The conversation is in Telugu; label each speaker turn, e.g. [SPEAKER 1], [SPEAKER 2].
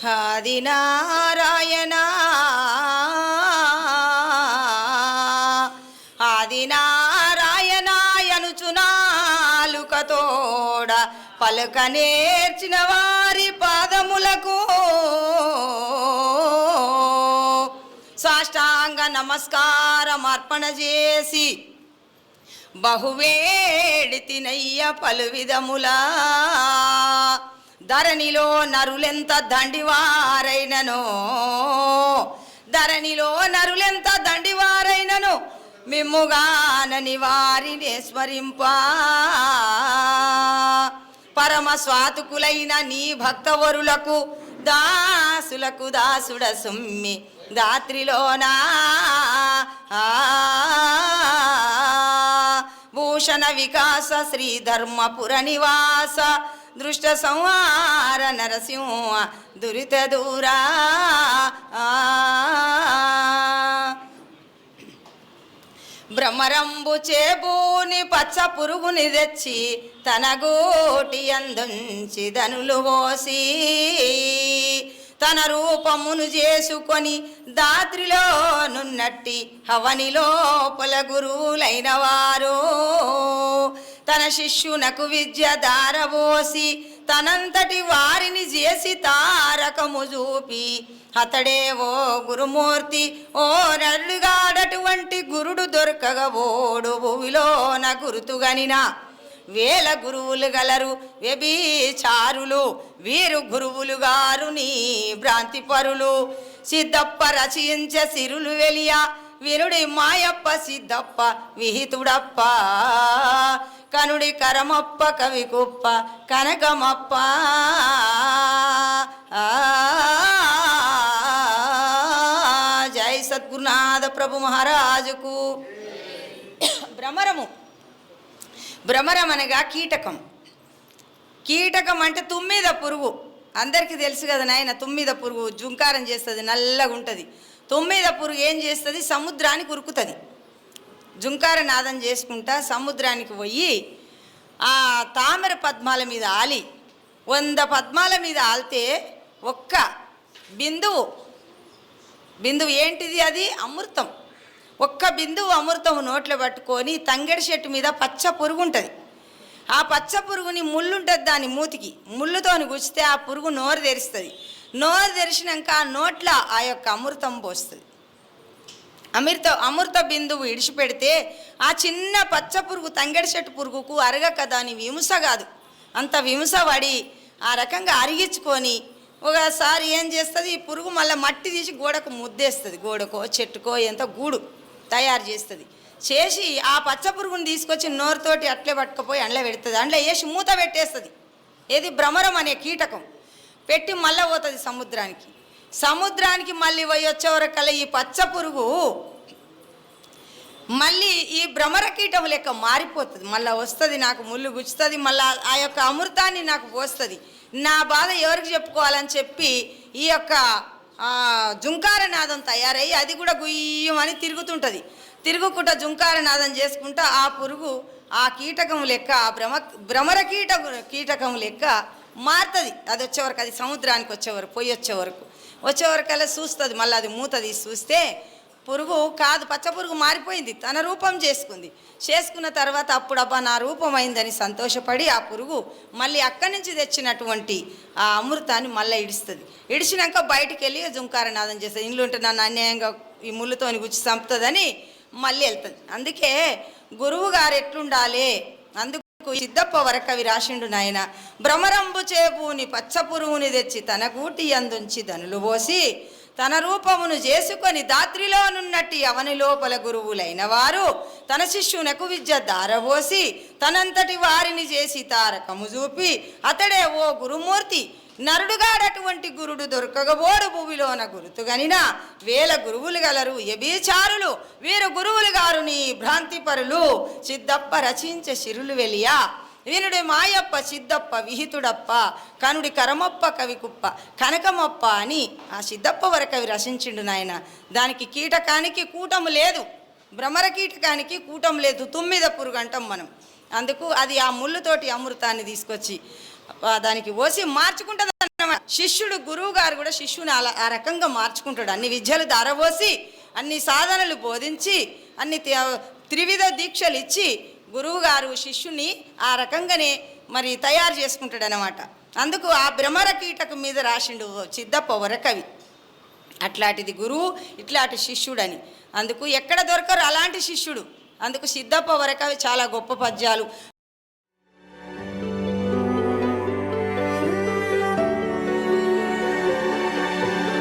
[SPEAKER 1] ఆదినారాయణ ఆదినారాయణాయనుచునాలుకతోడ పలుక నేర్చిన వారి పాదములకు సాష్టాంగ నమస్కారం అర్పణ చేసి బహువేడితినయ్య పలు విధములా ధరణిలో నరులెంత దండివారైననో ధరణిలో నరులెంత దండివారైనను మిమ్ముగానని వారిని స్మరింప పరమ స్వాతుకులైన నీ భక్తవరులకు దాసులకు దాసుడ సుమ్మి దాత్రిలోనా భూషణ వికాస శ్రీ ధర్మపుర నివాస దృష్ట సంహార నరసింహ దురిత దూరా భ్రమరంబు చేబూని పచ్చ పురుగుని తెచ్చి తన గోటి అందుంచి ధనులు పోసి తన రూపమును చేసుకొని దాత్రిలో నున్నట్టి హవని లోపల గురువులైన వారు తన శిష్యునకు విద్య దారబోసి తనంతటి వారిని చేసి తారకము చూపి అతడే ఓ గురుమూర్తి ఓ నరుడుగాడటువంటి గురుడు దొరకగా ఓడు భూమిలోన గురుతుగనినా వేల గురువులు గలరు వ్యభిచారులు వీరు గురువులు గారు నీ భ్రాంతి పరులు సిద్ధప్ప రచయించ సిరులు వెలియ వినుడి మాయప్ప సిద్ధప్ప విహితుడప్ప కనుడి కరమప్ప కవి కుప్ప కనకమప్ప జై సద్గురునాథ ప్రభు మహారాజుకు. భ్రమరం అనగా కీటకం. కీటకం అంటే తుమ్మిద పురుగు. అందరికీ తెలుసు కదా నాయన, తుమ్మిద పురుగు జుంకారం చేస్తుంది, నల్లగా ఉంటుంది. తుమ్మిద పురుగు ఏం చేస్తుంది, సముద్రానికి ఉరుకుతుంది. జుంకార నాదం చేసుకుంటా సముద్రానికి పోయి ఆ తామర పద్మాల మీద ఆలి 100 పద్మాల మీద ఆలితే ఒక్క బిందువు ఏంటిది, అది అమృతం. ఒక్క బిందువు అమృతం నోట్లో పట్టుకొని తంగెడి చెట్టు మీద పచ్చ పురుగు ఉంటుంది. ఆ పచ్చ పురుగుని ముళ్ళుంటుంది, దాని మూతికి ముళ్ళుతోని గుచ్చితే ఆ పురుగు నోరు తెరుస్తుంది. నోరు తెరిచినాక ఆ నోట్ల ఆ యొక్క అమృతం పోస్తుంది. అమృత బిందువు ఇడిచిపెడితే ఆ చిన్న పచ్చ పురుగు తంగెడి చెట్టు పురుగుకు అరగక దాని విముస కాదు, అంత విముస పడి ఆ రకంగా అరిగించుకొని ఒకసారి ఏం చేస్తుంది, ఈ పురుగు మళ్ళీ మట్టి తీసి గోడకు ముద్దేస్తుంది. గోడకో చెట్టుకో ఎంత గూడు తయారు చేస్తుంది. చేసి ఆ పచ్చ పురుగుని తీసుకొచ్చి నోరుతోటి అట్లే పట్టుకుపోయి అండ్ల పెడుతుంది. అండ్ల వేసి మూత పెట్టేస్తుంది. ఏది భ్రమరం అనే కీటకం పెట్టి మళ్ళీ పోతుంది సముద్రానికి మళ్ళీ పోయి వచ్చేవరకల్లా ఈ పచ్చ పురుగు మళ్ళీ ఈ భ్రమర కీటం లెక్క మారిపోతుంది. మళ్ళీ వస్తుంది, నాకు ముళ్ళు గుచ్చుతుంది, మళ్ళీ ఆ యొక్క అమృతాన్ని నాకు పోస్తుంది. నా బాధ ఎవరికి చెప్పుకోవాలని చెప్పి ఈ యొక్క జుంకార నాదం తయారయ్యి అది కూడా గుయ్యమని తిరుగుకుంటా జుంకార నాదం చేసుకుంటా ఆ పురుగు ఆ కీటకం లెక్క ఆ భ్రమర కీటకం లెక్క మారుతుంది. అది వచ్చేవరకు, అది సముద్రానికి వచ్చేవరకల్లా చూస్తుంది. మళ్ళీ అది మూత తీసి చూస్తే పురుగు కాదు, పచ్చ పురుగు మారిపోయింది, తన రూపం చేసుకున్న తర్వాత అప్పుడబ్బా నా రూపం అయిందని సంతోషపడి ఆ పురుగు మళ్ళీ అక్కడి నుంచి తెచ్చినటువంటి ఆ అమృతాన్ని మళ్ళీ ఇడిచినాక బయటికి వెళ్ళి జుంకార నాదం చేస్తుంది. ఇంట్లో ఉంటే నన్ను అన్యాయంగా ఈ ముళ్ళుతోని గుచ్చి చంపుతుందని మళ్ళీ వెళ్తుంది. అందుకే గురువు గారు ఎట్లుండాలి, అందుకు సిద్ధప్ప వరకవి రాసిండు నాయన. భ్రమరంబు చేపూని పచ్చ పురుగుని తెచ్చి తన గూటి అందుంచి ధనులు పోసి తన రూపమును చేసుకొని దాత్రిలోనున్నట్టి అవని లోపల గురువులైన వారు తన శిష్యునకు విద్య దారబోసి తనంతటి వారిని చేసి తారకము చూపి అతడే ఓ గురుమూర్తి నరుడుగాడటువంటి గురుడు దొరకగబోడు భూమిలోన గురుతుగనినా వేల గురువులు గలరు వ్యభిచారులు వీరు గురువులు గారు నీ భ్రాంతి పరులు సిద్ధప్ప రచించే సిరులు వెలియా వినుడి మాయప్ప సిద్ధప్ప విహితుడప్ప కనుడి కరమప్ప కవికుప్ప కనకమప్ప అని ఆ సిద్ధప్ప వరకవి రచించిండు నాయన. దానికి కీటకానికి కూటము లేదు, భ్రమర కీటకానికి కూటం లేదు, తుమ్మిద పురుగు అంటాం మనం. అందుకు అది ఆ ముళ్ళుతోటి అమృతాన్ని తీసుకొచ్చి దానికి పోసి మార్చుకుంటుంది. శిష్యుడు గురువు గారు కూడా శిష్యుని అలా ఆ రకంగా మార్చుకుంటాడు. అన్ని విద్యలు ధారపోసి అన్ని సాధనలు బోధించి అన్ని త్రివిధ దీక్షలు ఇచ్చి గురువు గారు శిష్యుని ఆ రకంగానే మరి తయారు చేసుకుంటాడు అనమాట. అందుకు ఆ భ్రమర కీటకు మీద రాసిండు సిద్ధప్ప వరకవి. అట్లాంటిది గురువు, ఇట్లాంటి శిష్యుడని. అందుకు ఎక్కడ దొరకరు అలాంటి శిష్యుడు. అందుకు సిద్ధప్ప వరకవి చాలా గొప్ప పద్యాలు.